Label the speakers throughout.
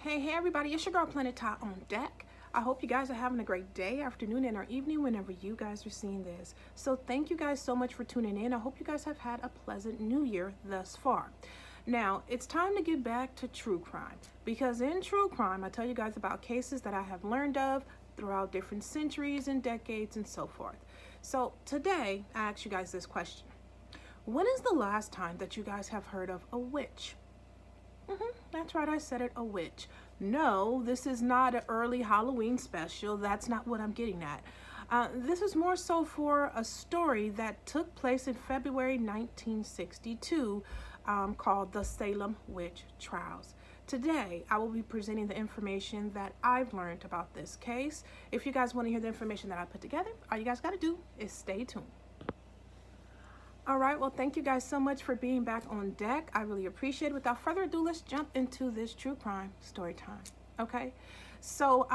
Speaker 1: Hey everybody, it's your girl Planet Ty on deck. I hope you guys are having a great day, afternoon, and or evening whenever you guys are seeing this. So thank you guys so much for tuning in. I hope you guys have had a pleasant new year thus far. Now, it's time to get back to true crime, because in true crime, I tell you guys about cases that I have learned of throughout different centuries and decades and so forth. So today, I ask you guys this question. When is the last time that you guys have heard of a witch? That's right, I said it, a witch. No, this is not an early Halloween special. That's not what I'm getting at. This is more so for a story that took place in February 1962 called the Salem Witch Trials. Today, I will be presenting the information that I've learned about this case. If you guys want to hear the information that I put together, all you guys got to do is stay tuned. All right, well, thank you guys so much for being back on deck. I really appreciate it. Without further ado, let's jump into this true crime story time, okay? So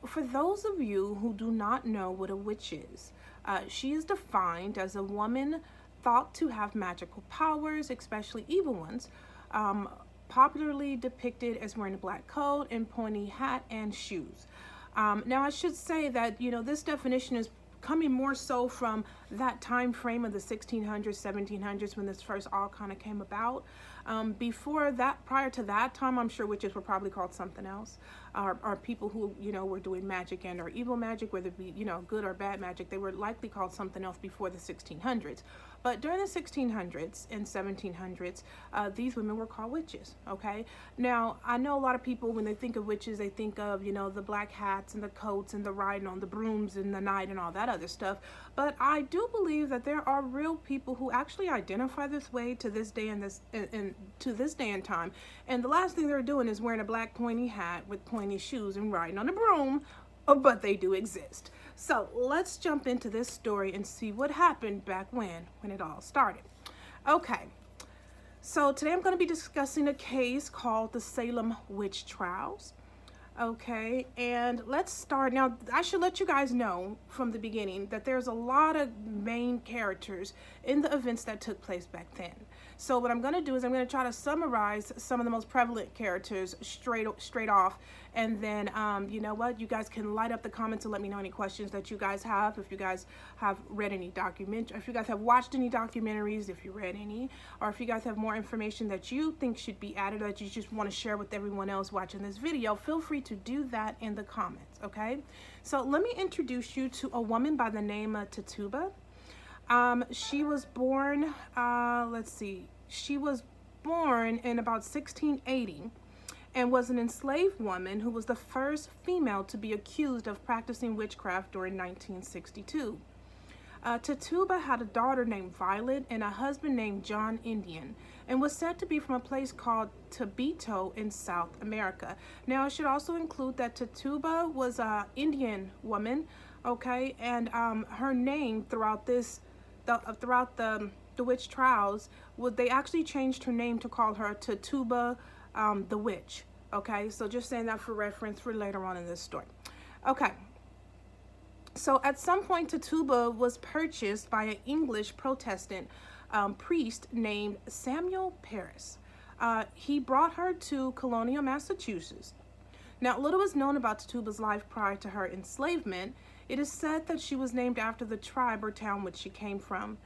Speaker 1: for those of you who do not know what a witch is, she is defined as a woman thought to have magical powers, especially evil ones, popularly depicted as wearing a black coat and pointy hat and shoes. Now, I should say that, this definition is coming more so from that time frame of the 1600s, 1700s when this first all kind of came about. Before that, prior to that time, I'm sure witches were probably called something else, or people who, were doing magic and or evil magic, whether it be, good or bad magic. They were likely called something else before the 1600s. But during the 1600s and 1700s, these women were called witches, okay? Now, I know a lot of people, when they think of witches, they think of, the black hats and the coats and the riding on the brooms in the night and all that other stuff. But I do believe that there are real people who actually identify this way to this day and to this day and time. And the last thing they're doing is wearing a black pointy hat with pointy shoes and riding on a broom, but they do exist. So let's jump into this story and see what happened back when it all started. Okay, so today I'm going to be discussing a case called the Salem Witch Trials. Okay, and let's start. Now, I should let you guys know from the beginning that there's a lot of main characters in the events that took place back then. So what I'm going to do is I'm going to try to summarize some of the most prevalent characters straight off, and then you know what, you guys can light up the comments and let me know any questions that you guys have. If you guys have read any if you guys have watched any documentaries, if you read any, or if you guys have more information that you think should be added, or that you just want to share with everyone else watching this video, feel free to do that in the comments. Okay, so let me introduce you to a woman by the name of Tituba. She was born, she was born in about 1680 and was an enslaved woman who was the first female to be accused of practicing witchcraft during 1962. Tituba had a daughter named Violet and a husband named John Indian, and was said to be from a place called Tibito in South America. Now, I should also include that Tituba was an Indian woman, okay, and her name throughout the witch trials, they actually changed her name to call her Tituba the witch. Okay, so just saying that for reference for later on in this story. Okay, so at some point Tituba was purchased by an English Protestant priest named Samuel Parris. He brought her to Colonial, Massachusetts. Now, little is known about Tituba's life prior to her enslavement. It is said that she was named after the tribe or town which she came from.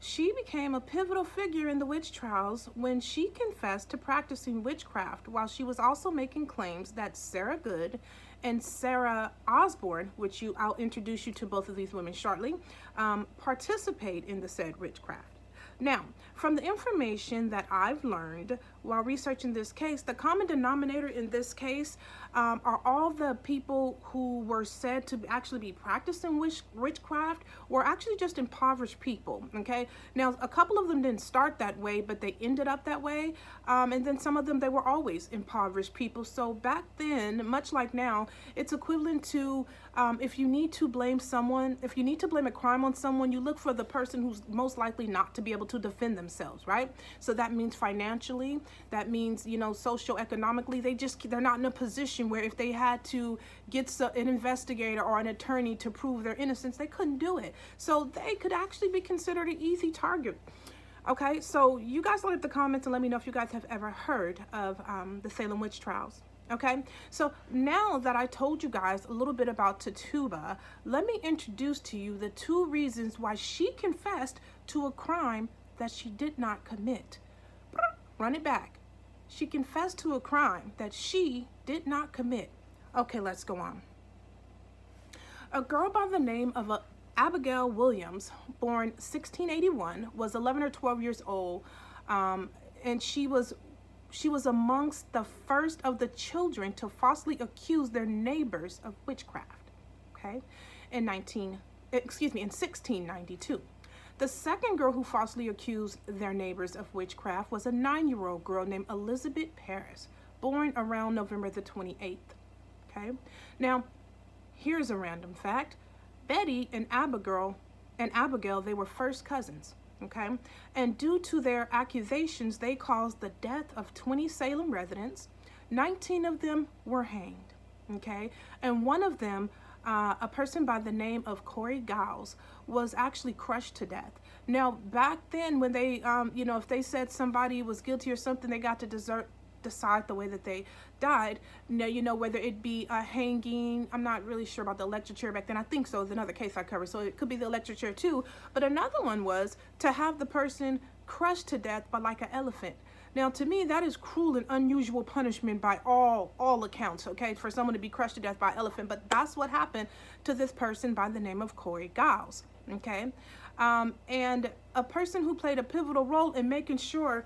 Speaker 1: She became a pivotal figure in the witch trials when she confessed to practicing witchcraft, while she was also making claims that Sarah Good and Sarah Osborne, which I'll introduce you to both of these women shortly, participate in the said witchcraft. Now, from the information that I've learned while researching this case, the common denominator in this case are all the people who were said to actually be practicing witchcraft were actually just impoverished people, okay? Now, a couple of them didn't start that way, but they ended up that way, and then some of them, they were always impoverished people. So back then, much like now, it's equivalent to if you need to blame someone, if you need to blame a crime on someone, you look for the person who's most likely not to be able to defend themselves, right? So that means financially, that means, socioeconomically, they're not in a position where if they had to get an investigator or an attorney to prove their innocence, they couldn't do it. So they could actually be considered an easy target. Okay, so you guys let up the comments and let me know if you guys have ever heard of the Salem Witch Trials. Okay, so now that I told you guys a little bit about Tituba, let me introduce to you the 2 reasons why she confessed to a crime that she did not commit. Run it back. She confessed to a crime that she did not commit. Okay, let's go on. A girl by the name of Abigail Williams, born 1681, was 11 or 12 years old, and she was amongst the first of the children to falsely accuse their neighbors of witchcraft, okay, in 1692. The second girl who falsely accused their neighbors of witchcraft was a 9-year-old girl named Elizabeth Parris, born around November the 28th, okay? Now, here's a random fact. Betty and Abigail, they were first cousins. Okay, and due to their accusations, they caused the death of 20 Salem residents. 19 of them were hanged. Okay, and one of them, a person by the name of Corey Giles, was actually crushed to death. Now, back then, when they, if they said somebody was guilty or something, they got to decide the way that they died. Now, whether it be a hanging, I'm not really sure about the electric chair back then. I think so. It's another case I covered, so it could be the electric chair too. But another one was to have the person crushed to death by like an elephant. Now, to me, that is cruel and unusual punishment by all accounts, okay, for someone to be crushed to death by an elephant. But that's what happened to this person by the name of Corey Giles, okay? And a person who played a pivotal role in making sure,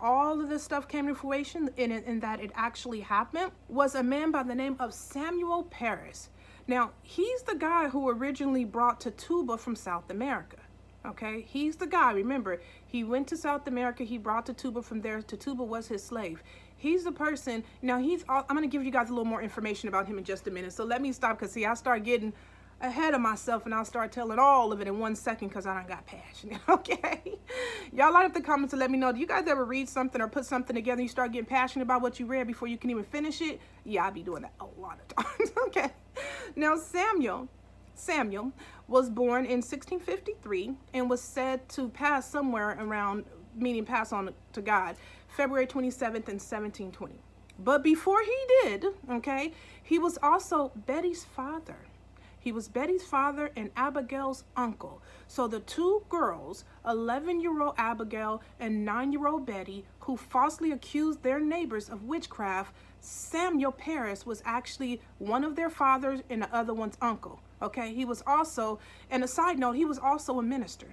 Speaker 1: all of this stuff came to fruition and that it actually happened was a man by the name of Samuel Parris. Now, he's the guy who originally brought Tituba from South America. Okay, he's the guy. Remember, he went to South America. He brought Tituba from there. Tituba was his slave. He's the person. Now, I'm going to give you guys a little more information about him in just a minute. So let me stop, because see, I start getting ahead of myself and I'll start telling all of it in 1 second because I done got passionate. Okay, y'all line up the comments and let me know, do you guys ever read something or put something together and you start getting passionate about what you read before you can even finish it? Yeah, I be doing that a lot of times. Okay, now Samuel was born in 1653 and was said to pass somewhere around, meaning pass on to God, February 27th in 1720. But before he did, okay, he was also Betty's father. He was Betty's father and Abigail's uncle. So the 2 girls, 11-year-old Abigail and 9-year-old Betty, who falsely accused their neighbors of witchcraft, Samuel Parris was actually one of their fathers and the other one's uncle. Okay, he was also, and a side note, he was also a minister.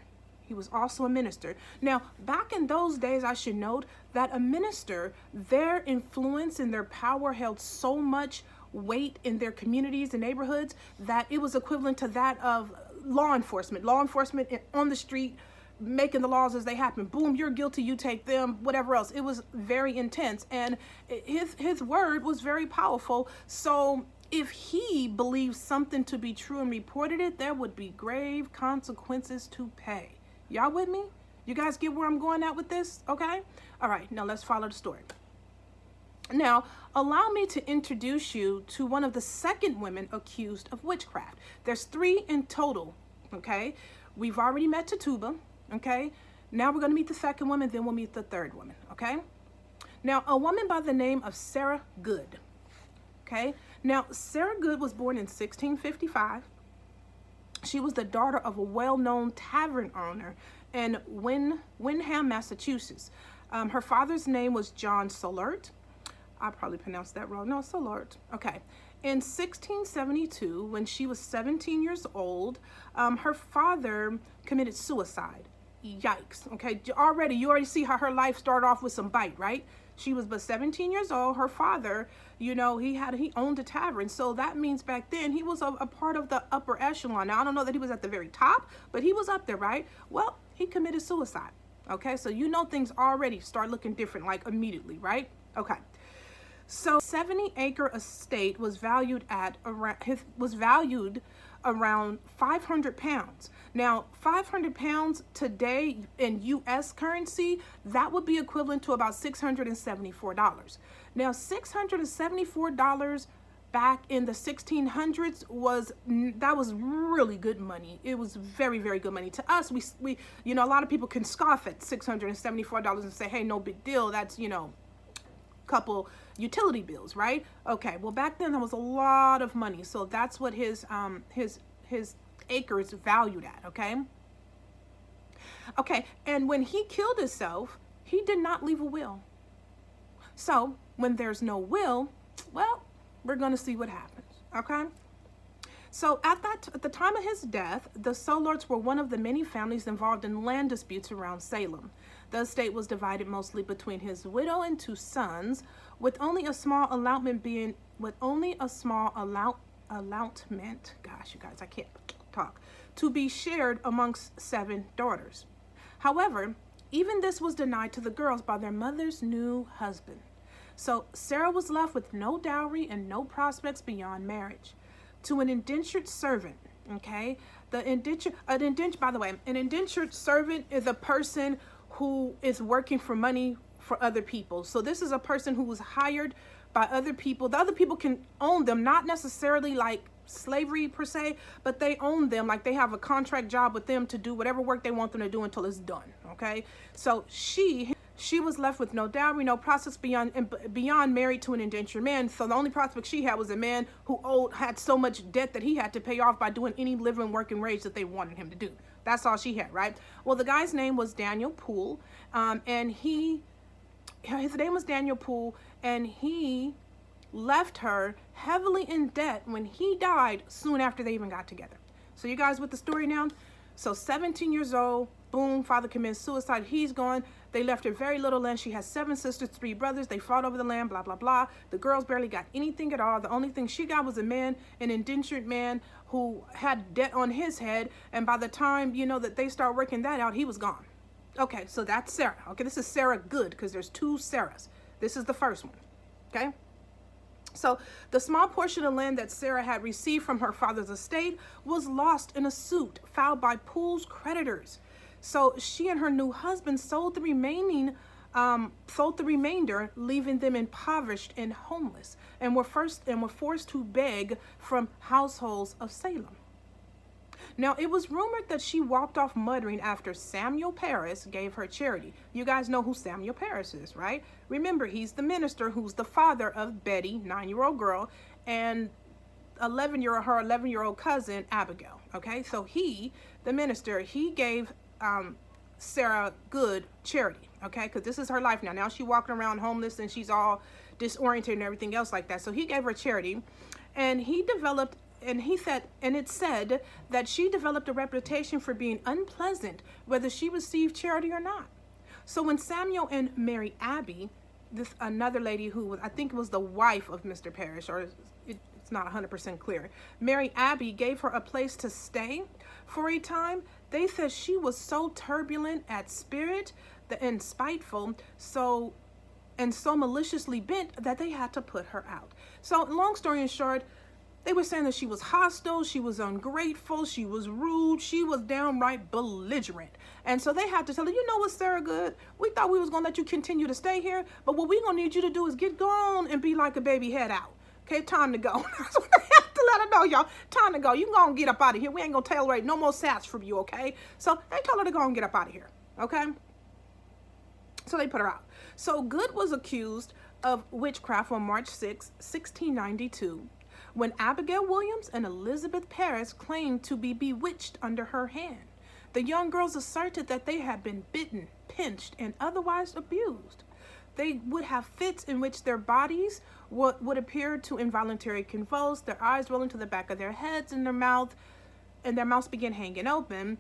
Speaker 1: Now, back in those days, I should note that a minister, their influence and their power held so much weight in their communities and neighborhoods that it was equivalent to that of law enforcement on the street, making the laws as they happen. Boom, you're guilty, you take them, whatever else. It was very intense, and his word was very powerful. So if he believed something to be true and reported it, there would be grave consequences to pay. Y'all with me? You guys get where I'm going at with this? Okay, all right, now let's follow the story. Now, allow me to introduce you to one of the second women accused of witchcraft. There's 3 in total, okay? We've already met Tituba, okay? Now we're going to meet the second woman, then we'll meet the third woman, okay? Now, a woman by the name of Sarah Good, okay? Now, Sarah Good was born in 1655. She was the daughter of a well-known tavern owner in Windham, Massachusetts. Her father's name was John Solert. I probably pronounced that wrong. No, Solert. Okay. In 1672, when she was 17 years old, her father committed suicide. Yikes. Okay. You already see how her life started off with some bite, right? She was but 17 years old. Her father, he owned a tavern. So that means back then he was a part of the upper echelon. Now, I don't know that he was at the very top, but he was up there, right? Well, he committed suicide. Okay. So things already start looking different, like immediately, right? Okay. So 70-acre estate was valued around 500 pounds. Now, 500 pounds today in U.S. currency, that would be equivalent to about $674. Now, $674 back in the 1600s was really good money. It was very, very good money. To us, we a lot of people can scoff at $674 and say, hey, no big deal. That's, couple utility bills, right? Okay, well, back then there was a lot of money, so that's what his acres valued at, okay? Okay, and when he killed himself, he did not leave a will. So when there's no will, well, we're going to see what happens, okay? So at the time of his death, the Solords were one of the many families involved in land disputes around Salem. The estate was divided mostly between his widow and 2 sons, with only a small allotment, gosh, you guys, I can't talk, to be shared amongst 7 daughters. However, even this was denied to the girls by their mother's new husband. So Sarah was left with no dowry and no prospects beyond marriage. To an indentured servant, okay? By the way, an indentured servant is a person who is working for money for other people. So this is a person who was hired by other people. The other people can own them, not necessarily like slavery per se, but they own them, like they have a contract job with them to do whatever work they want them to do until it's done, okay? So she was left with no dowry, no prospects beyond married to an indentured man. So the only prospect she had was a man who had so much debt that he had to pay off by doing any living, working wage that they wanted him to do. That's all she had, right? Well, the guy's name was Daniel Poole, and his name was Daniel Poole, and he left her heavily in debt when he died soon after they even got together. So you guys with the story now? So 17 years old, boom, father commits suicide, he's gone. They left her very little land. She has 7 sisters, 3 brothers. They fought over the land, blah, blah, blah. The girls barely got anything at all. The only thing she got was a man, an indentured man who had debt on his head. And by the time, that they start working that out, he was gone. Okay, so that's Sarah. Okay, this is Sarah Good because there's 2 Sarahs. This is the first one, okay? So the small portion of land that Sarah had received from her father's estate was lost in a suit filed by Poole's creditors. So she and her new husband sold the remainder, leaving them impoverished and homeless, and were forced to beg from households of Salem. Now, it was rumored that she walked off muttering after Samuel Parris gave her charity. You guys know who Samuel Parris is, right? Remember, he's the minister who's the father of Betty, 9-year-old girl, and her 11-year-old cousin, Abigail, okay? So he, the minister, he gave Sarah Good charity, okay? Because this is her life now. Now she's walking around homeless and she's all disoriented and everything else like that. So he gave her charity, and it said that she developed a reputation for being unpleasant, whether she received charity or not. So when Samuel and Mary Abby, another lady who I think was the wife of Mr. Parris, or it's not 100% clear, Mary Abby gave her a place to stay for a time, they said she was so turbulent at spirit and spiteful, so maliciously bent that they had to put her out. So long story short, they were saying that she was hostile, she was ungrateful, she was rude, she was downright belligerent. And so they had to tell her, you know what, Sarah Good, we thought we was going to let you continue to stay here, but what we're going to need you to do is get gone and be like a baby, head out. Okay, time to go. That's what they have to let her know, y'all. Time to go. You can go and get up out of here. We ain't going to tolerate no more sats from you, okay? So they told her to go and get up out of here, okay? So they put her out. So Good was accused of witchcraft on March 6, 1692. When Abigail Williams and Elizabeth Parris claimed to be bewitched under her hand. The young girls asserted that they had been bitten, pinched, and otherwise abused. They would have fits in which their bodies would appear to involuntarily convulse, their eyes rolling to the back of their heads, and their mouths began hanging open.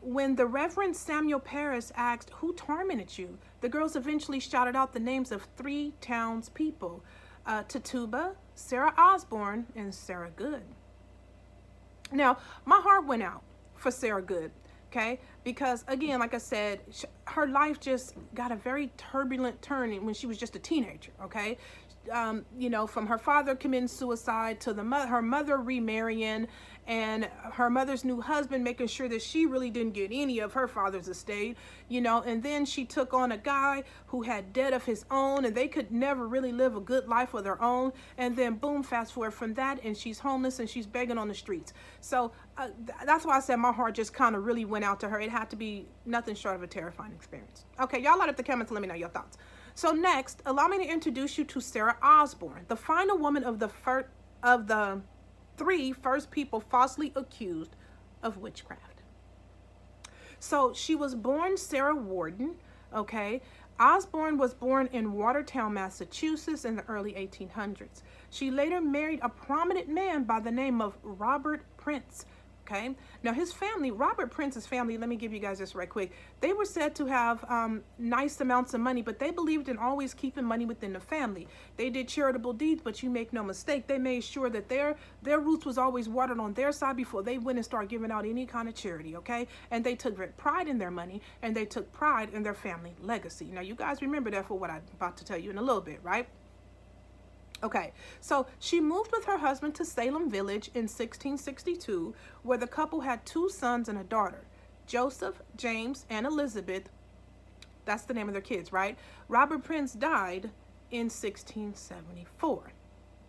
Speaker 1: When the Reverend Samuel Parris asked, "Who tormented you?" the girls eventually shouted out the names of 3 townspeople, Tituba, Sarah Osborne, and Sarah Good. Now, my heart went out for Sarah Good, okay? Because, again, like I said, her life just got a very turbulent turn when she was just a teenager, okay? From her father committing suicide to her mother remarrying, and her mother's new husband making sure that she really didn't get any of her father's estate, and then she took on a guy who had debt of his own, and they could never really live a good life of their own, and then boom, fast forward from that, and she's homeless and she's begging on the streets. So that's why I said my heart just kind of really went out to her. It had to be nothing short of a terrifying experience. Okay, y'all light up the comments, let me know your thoughts. So next, allow me to introduce you to Sarah Osborne, the final woman of the three first people falsely accused of witchcraft. So she was born Sarah Warden, okay? Osborne was born in Watertown, Massachusetts in the early 1800s. She later married a prominent man by the name of Robert Prince. Okay, now his family, Robert Prince's family, let me give you guys this right quick. They were said to have nice amounts of money, but they believed in always keeping money within the family. They did charitable deeds, but you make no mistake, they made sure that their roots was always watered on their side before they went and started giving out any kind of charity, okay? And they took great pride in their money, and they took pride in their family legacy. Now, you guys remember that for what I'm about to tell you in a little bit, right? Okay, so she moved with her husband to Salem Village in 1662, where the couple had 2 sons and a daughter, Joseph, James, and Elizabeth. That's the name of their kids, right? Robert Prince died in 1674.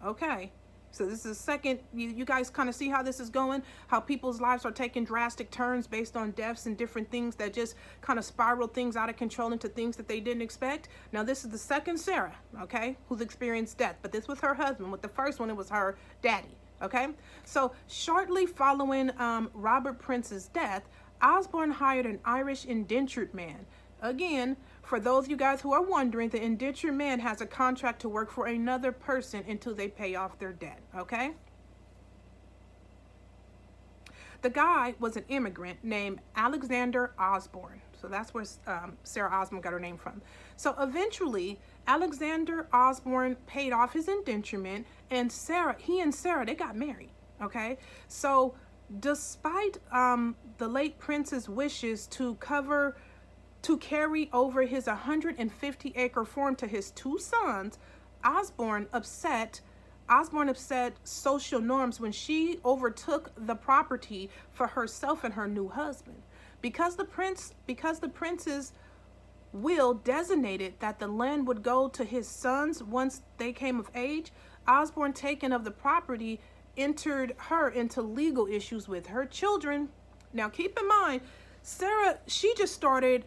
Speaker 1: Okay, so this is second. You guys kind of see how this is going, how people's lives are taking drastic turns based on deaths and different things that just kind of spiral things out of control into things that they didn't expect. Now, this is the second Sarah, okay, who's experienced death, but this was her husband. With the first one, it was her daddy, okay? So shortly following Robert Prince's death, Osborne hired an Irish indentured man. Again, for those of you guys who are wondering, the indentured man has a contract to work for another person until they pay off their debt, okay? The guy was an immigrant named Alexander Osborne. So that's where Sarah Osborne got her name from. So eventually, Alexander Osborne paid off his indenturement, and he and Sarah, they got married, okay? So despite the late prince's wishes to carry over his 150-acre farm to his 2 sons, Osborne upset social norms when she overtook the property for herself and her new husband. Because the prince's will designated that the land would go to his sons once they came of age, Osborne, taking of the property, entered her into legal issues with her children. Now keep in mind, Sarah, she just started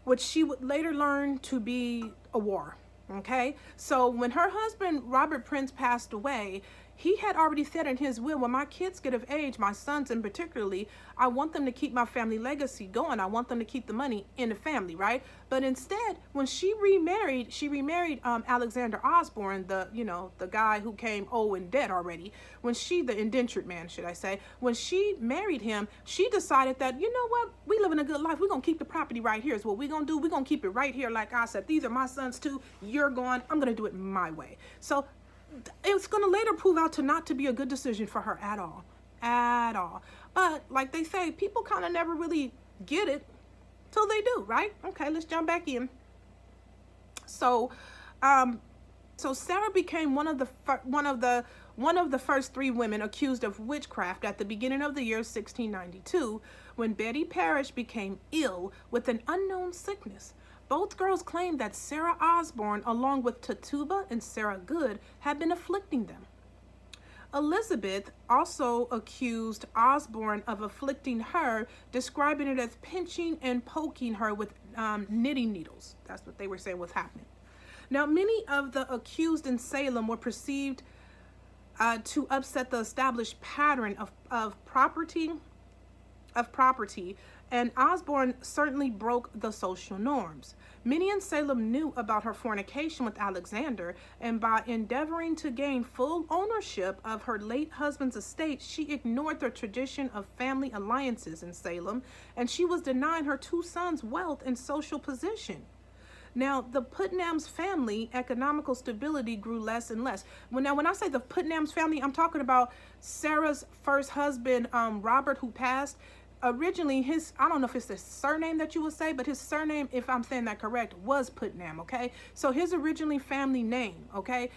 Speaker 1: what she would later learn to be a war, okay? So when her husband, Robert Prince, passed away, he had already said in his will, when my kids get of age, my sons in particularly, I want them to keep my family legacy going. I want them to keep the money in the family, right? But instead, when she remarried Alexander Osborne, the guy who came old and dead already. The indentured man, should I say, when she married him, she decided that, you know what, we living a good life. We're gonna keep the property right here. Is what we're gonna do. We're gonna keep it right here. Like I said, these are my sons too. You're gone. I'm gonna do it my way. So it's going to later prove out to not to be a good decision for her at all. But like they say, people kind of never really get it till they do, right? Okay, let's jump back in. So Sarah became one of the first 3 women accused of witchcraft at the beginning of the year 1692, when Betty Parris became ill with an unknown sickness. Both girls claimed that Sarah Osborne, along with Tituba and Sarah Good, had been afflicting them. Elizabeth also accused Osborne of afflicting her, describing it as pinching and poking her with knitting needles. That's what they were saying was happening. Now, many of the accused in Salem were perceived to upset the established pattern of property, and Osborne certainly broke the social norms. Many in Salem knew about her fornication with Alexander, and by endeavoring to gain full ownership of her late husband's estate, she ignored the tradition of family alliances in Salem, and she was denying her 2 sons wealth and social position. Now, the Putnam's family economical stability grew less and less. When I say the Putnam's family, I'm talking about Sarah's first husband, Robert, who passed. Originally, I don't know if it's the surname that you would say, but his surname, if I'm saying that correct, was Putnam, okay? So his originally family name, okay?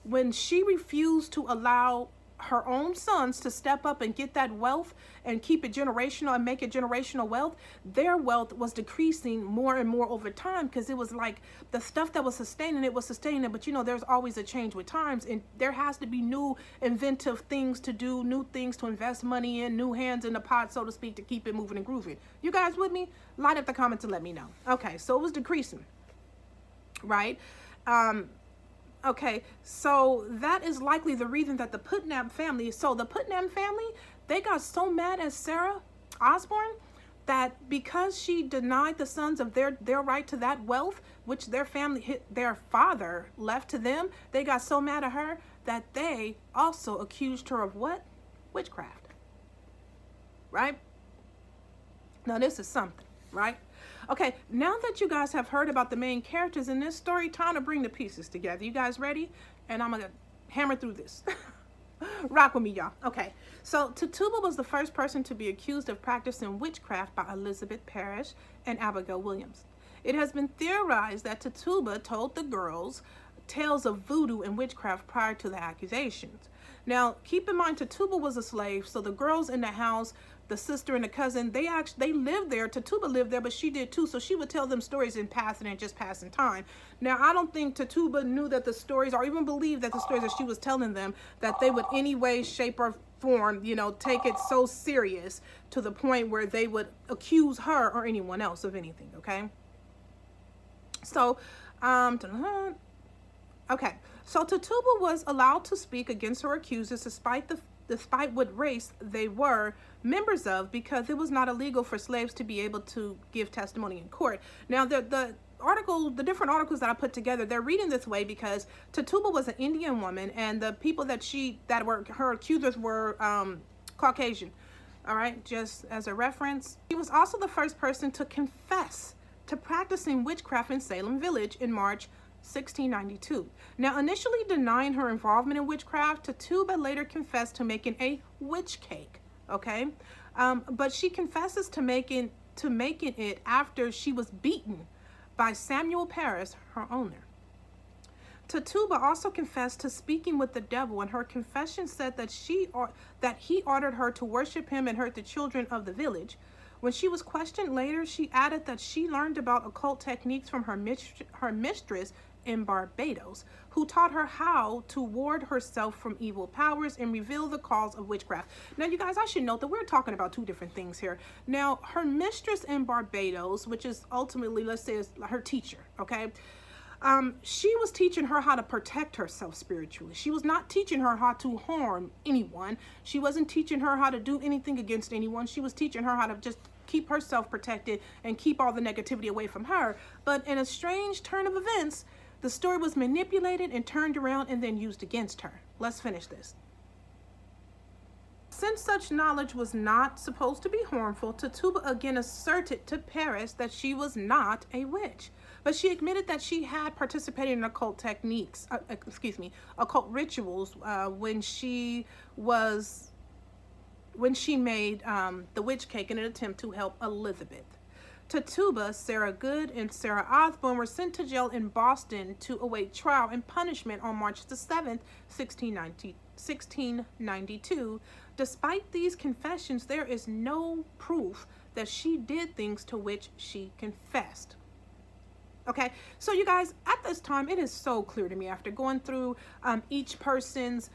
Speaker 1: When she refused to allow her own sons to step up and get that wealth and keep it generational and make it generational wealth, their wealth was decreasing more and more over time, because it was like the stuff that was sustaining it, but there's always a change with times, and there has to be new inventive things to do, new things to invest money in, new hands in the pot, so to speak, to keep it moving and grooving. You guys with me? Line up the comments and let me know. Okay, so it was decreasing. right? Okay, so that is likely the reason that the Putnam family, they got so mad at Sarah Osborne that because she denied the sons of their right to that wealth, which their father left to them, they got so mad at her that they also accused her of what? Witchcraft, right? Now this is something, right? Okay, now that you guys have heard about the main characters in this story, time to bring the pieces together. You guys ready? And I'm gonna hammer through this. Rock with me, y'all. Okay, so Tituba was the first person to be accused of practicing witchcraft by Elizabeth Parris and Abigail Williams. It has been theorized that Tituba told the girls tales of voodoo and witchcraft prior to the accusations. Now, keep in mind, Tituba was a slave, so the girls in the house, the sister and the cousin, they lived there. Tituba lived there, but she did too, so she would tell them stories in passing and just passing time. Now, I don't think Tituba knew that the stories, or even believed that the stories that she was telling them, that they would any way, shape, or form, take it so serious to the point where they would accuse her or anyone else of anything, okay? So, okay. So Tituba was allowed to speak against her accusers despite what race they were members of, because it was not illegal for slaves to be able to give testimony in court. Now, the different articles that I put together, they're reading this way because Tituba was an Indian woman, and the people that were her accusers were Caucasian. All right, just as a reference. She was also the first person to confess to practicing witchcraft in Salem Village in March 1692. Now, initially denying her involvement in witchcraft, Tituba later confessed to making a witch cake. Okay, but she confesses to making it after she was beaten by Samuel Parris, her owner. Tituba also confessed to speaking with the devil, and her confession said that he ordered her to worship him and hurt the children of the village. When she was questioned later, she added that she learned about occult techniques from her mistress in Barbados, who taught her how to ward herself from evil powers and reveal the cause of witchcraft. Now, you guys, I should note that we're talking about two different things here. Now, her mistress in Barbados, which is ultimately, let's say, is her teacher, okay? She was teaching her how to protect herself spiritually. She was not teaching her how to harm anyone. She wasn't teaching her how to do anything against anyone. She was teaching her how to just keep herself protected and keep all the negativity away from her. But in a strange turn of events, the story was manipulated and turned around and then used against her. Let's finish this. Since such knowledge was not supposed to be harmful, Tituba again asserted to Parris that she was not a witch. But she admitted that she had participated in occult techniques, occult rituals when she made the witch cake in an attempt to help Elizabeth. Tituba, Sarah Good, and Sarah Osborne were sent to jail in Boston to await trial and punishment on March the 7th, 1692. Despite these confessions, there is no proof that she did things to which she confessed. Okay, so you guys, at this time, it is so clear to me after going through each person's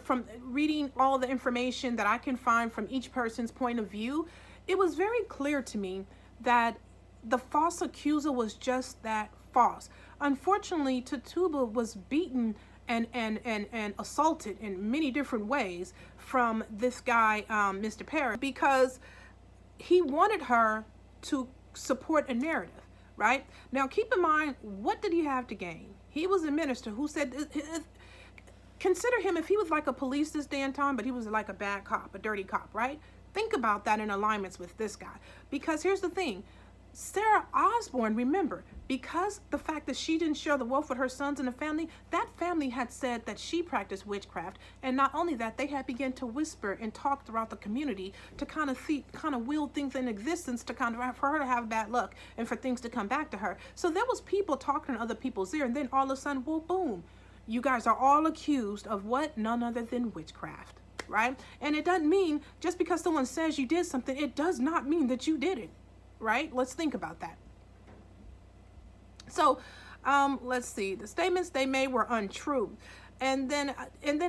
Speaker 1: from reading all the information that I can find from each person's point of view, it was very clear to me that the false accuser was just that, false. Unfortunately, Tituba was beaten and assaulted in many different ways from this guy, Mr. Parris, because he wanted her to support a narrative, right? Now, keep in mind, what did he have to gain? He was a minister who said, consider him if he was like a police this day and time, but he was like a bad cop, a dirty cop, right? Think about that in alignments with this guy. Because here's the thing, Sarah Osborne, remember, because the fact that she didn't share the wealth with her sons and the family, that family had said that she practiced witchcraft. And not only that, they had begun to whisper and talk throughout the community to kind of will things in existence to for her to have bad luck and for things to come back to her. So there was people talking in other people's ear, and then all of a sudden, well, boom, you guys are all accused of what? None other than witchcraft. Right? And it doesn't mean just because someone says you did something, it does not mean that you did it. Right? Let's think about that. So, let's see. The statements they made were untrue. And then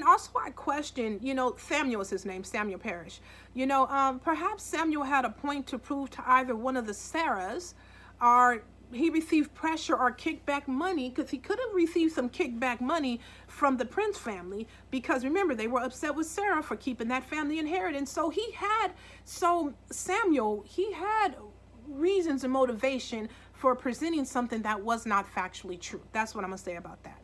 Speaker 1: also I questioned, Samuel is his name, Samuel Parris. Perhaps Samuel had a point to prove to either one of the Sarahs, or he received pressure or kickback money, because he could have received some kickback money from the Prince family, because remember, they were upset with Sarah for keeping that family inheritance. So Samuel, he had reasons and motivation for presenting something that was not factually true. That's what I'm gonna say about that.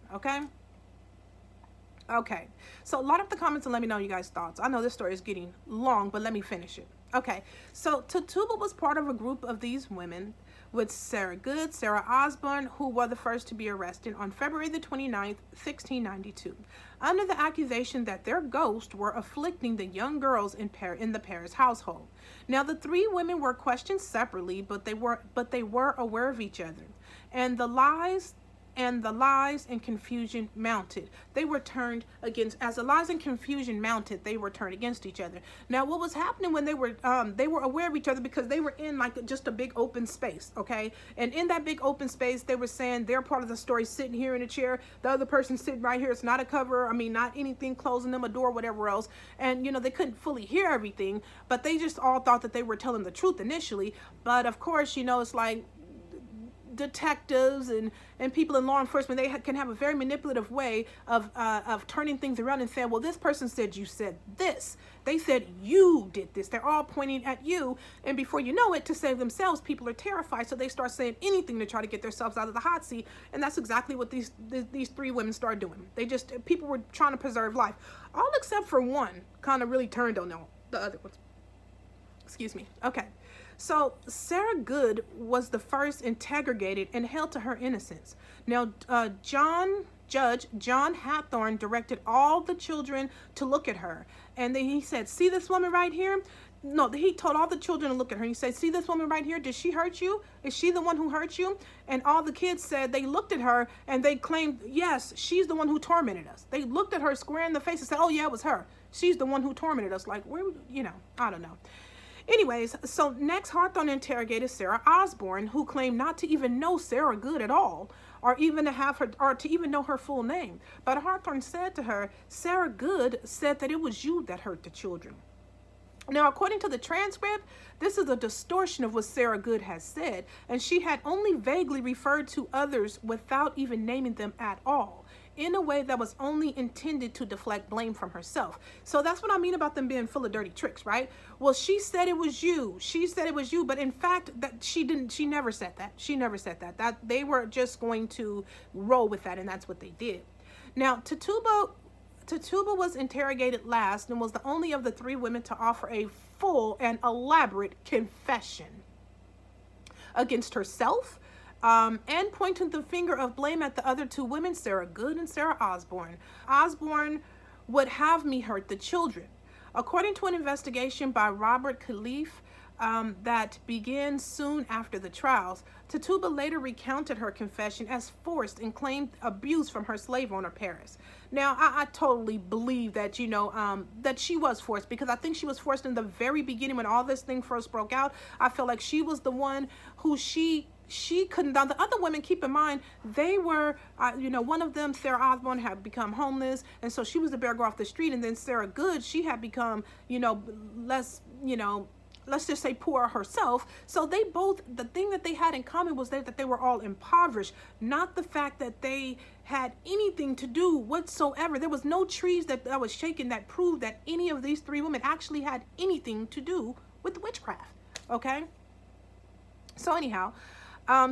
Speaker 1: Okay, so a lot of the comments, and let me know you guys' thoughts. I know this story is getting long, but let me finish it. Okay, so Tituba was part of a group of these women with Sarah Good, Sarah Osborne, who were the first to be arrested on February the 29th, 1692, under the accusation that their ghosts were afflicting the young girls in the Parris household. Now, the three women were questioned separately, but they were aware of each other, and the lies and confusion mounted. They were turned against, as the lies and confusion mounted, they were turned against each other. Now, what was happening when they were aware of each other, because they were in like just a big open space, okay? And in that big open space, they were saying they're part of the story, sitting here in a chair, the other person sitting right here. It's not a cover, not anything closing them, a door, whatever else. And, they couldn't fully hear everything, but they just all thought that they were telling the truth initially. But of course, it's like, detectives and people in law enforcement, they can have a very manipulative way of turning things around and saying, well, this person said you said this. They said you did this. They're all pointing at you. And before you know it, to save themselves, people are terrified. So they start saying anything to try to get themselves out of the hot seat. And that's exactly what these three women started doing. People were trying to preserve life. All except for one kind of really turned on the other ones. Excuse me. Okay. So Sarah Good was the first interrogated and held to her innocence. Now, Judge John Hathorne directed all the children to look at her. And then he said, see this woman right here? No, he told all the children to look at her. He said, see this woman right here? Did she hurt you? Is she the one who hurt you? And all the kids said they looked at her and they claimed, yes, she's the one who tormented us. They looked at her square in the face and said, oh yeah, it was her. She's the one who tormented us. Like, where, I don't know. Anyways, so next Hawthorne interrogated Sarah Osborne, who claimed not to even know Sarah Good at all, or even to even know her full name. But Hawthorne said to her, Sarah Good said that it was you that hurt the children. Now, according to the transcript, this is a distortion of what Sarah Good has said, and she had only vaguely referred to others without even naming them at all, in a way that was only intended to deflect blame from herself. So that's what I mean about them being full of dirty tricks, right? Well, she said it was you. She said it was you, but in fact, that she never said that. She never said that. That they were just going to roll with that, and that's what they did. Now, Tituba was interrogated last and was the only of the three women to offer a full and elaborate confession against herself, and pointing the finger of blame at the other two women, Sarah Good and Sarah Osborne. Osborne would have me hurt the children. According to an investigation by Robert Califf that began soon after the trials, Tituba later recounted her confession as forced and claimed abuse from her slave owner, Parris. Now, I totally believe that, that she was forced, because I think she was forced in the very beginning when all this thing first broke out. I feel like she was the one who she couldn't. The other women, keep in mind, they were, one of them, Sarah Osborne, had become homeless, and so she was the bear girl off the street. And then Sarah Good, she had become, less, let's just say poor herself. So they both, the thing that they had in common was that they were all impoverished, not the fact that they had anything to do whatsoever. There was no trees that was shaken that proved that any of these three women actually had anything to do with witchcraft. Okay. So anyhow,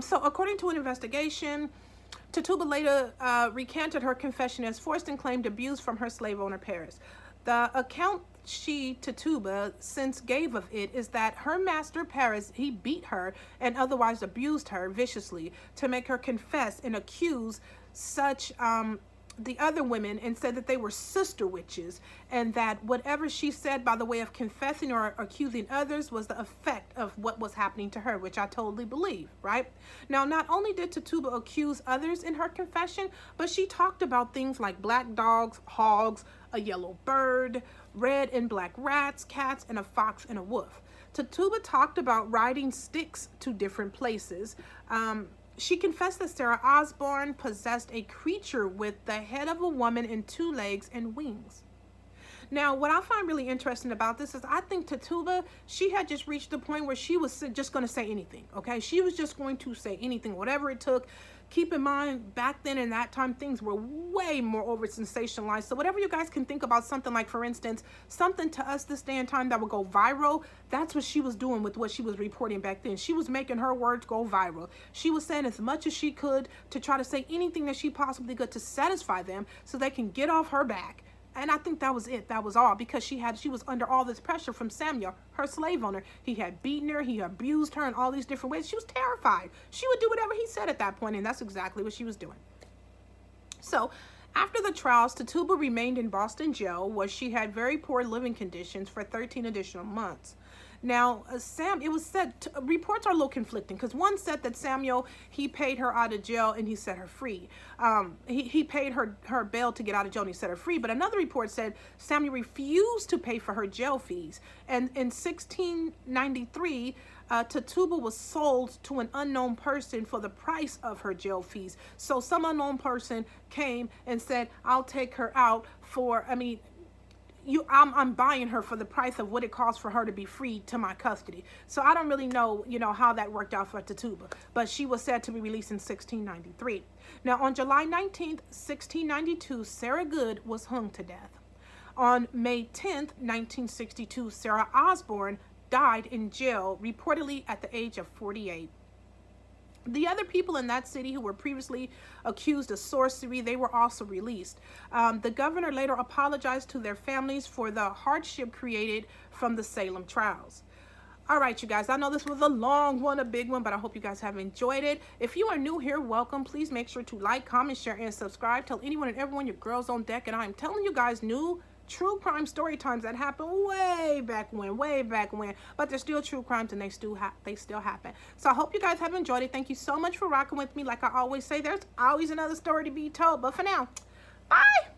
Speaker 1: so according to an investigation, Tituba later recanted her confession as forced and claimed abuse from her slave owner, Parris. The account Tituba since gave of it is that her master, Parris, he beat her and otherwise abused her viciously to make her confess and accuse the other women, and said that they were sister witches, and that whatever she said by the way of confessing or accusing others was the effect of what was happening to her, which I totally believe, right? Now, not only did Tituba accuse others in her confession, but she talked about things like black dogs, hogs, a yellow bird, red and black rats, cats, and a fox and a wolf. Tituba talked about riding sticks to different places. She confessed that Sarah Osborne possessed a creature with the head of a woman and 2 legs and wings. Now, what I find really interesting about this is I think Tituba, she had just reached the point where she was just going to say anything, okay? She was just going to say anything, whatever it took. Keep in mind, back then in that time, things were way more over sensationalized. So whatever you guys can think about something like, for instance, something to us this day and time that would go viral, that's what she was doing with what she was reporting back then. She was making her words go viral. She was saying as much as she could to try to say anything that she possibly could to satisfy them so they can get off her back. And I think that was it. That was all, because she was under all this pressure from Samuel, her slave owner. He had beaten her, he abused her in all these different ways. She was terrified. She would do whatever he said at that point, and that's exactly what she was doing. So after the trials, Tituba remained in Boston jail, where she had very poor living conditions for 13 additional months. Now, it was said, reports are a little conflicting, because one said that Samuel, he paid her out of jail and he set her free. He paid her bail to get out of jail and he set her free. But another report said Samuel refused to pay for her jail fees. And in 1693, Tituba was sold to an unknown person for the price of her jail fees. So some unknown person came and said, I'll take her out for, I'm buying her for the price of what it costs for her to be freed to my custody. So I don't really know, how that worked out for Tituba. But she was said to be released in 1693. Now, on July 19th, 1692, Sarah Good was hung to death. On May 10th, 1962, Sarah Osborne died in jail, reportedly at the age of 48. The other people in that city who were previously accused of sorcery, they were also released. The governor later apologized to their families for the hardship created from the Salem trials. All right, you guys, I know this was a long one, a big one, but I hope you guys have enjoyed it. If you are new here, welcome. Please make sure to like, comment, share, and subscribe. Tell anyone and everyone your girl's on deck, and I am telling you guys new true crime story times that happened way back when, but they're still true crimes and they still happen. So I hope you guys have enjoyed it. Thank you so much for rocking with me. Like I always say, there's always another story to be told, but for now, bye.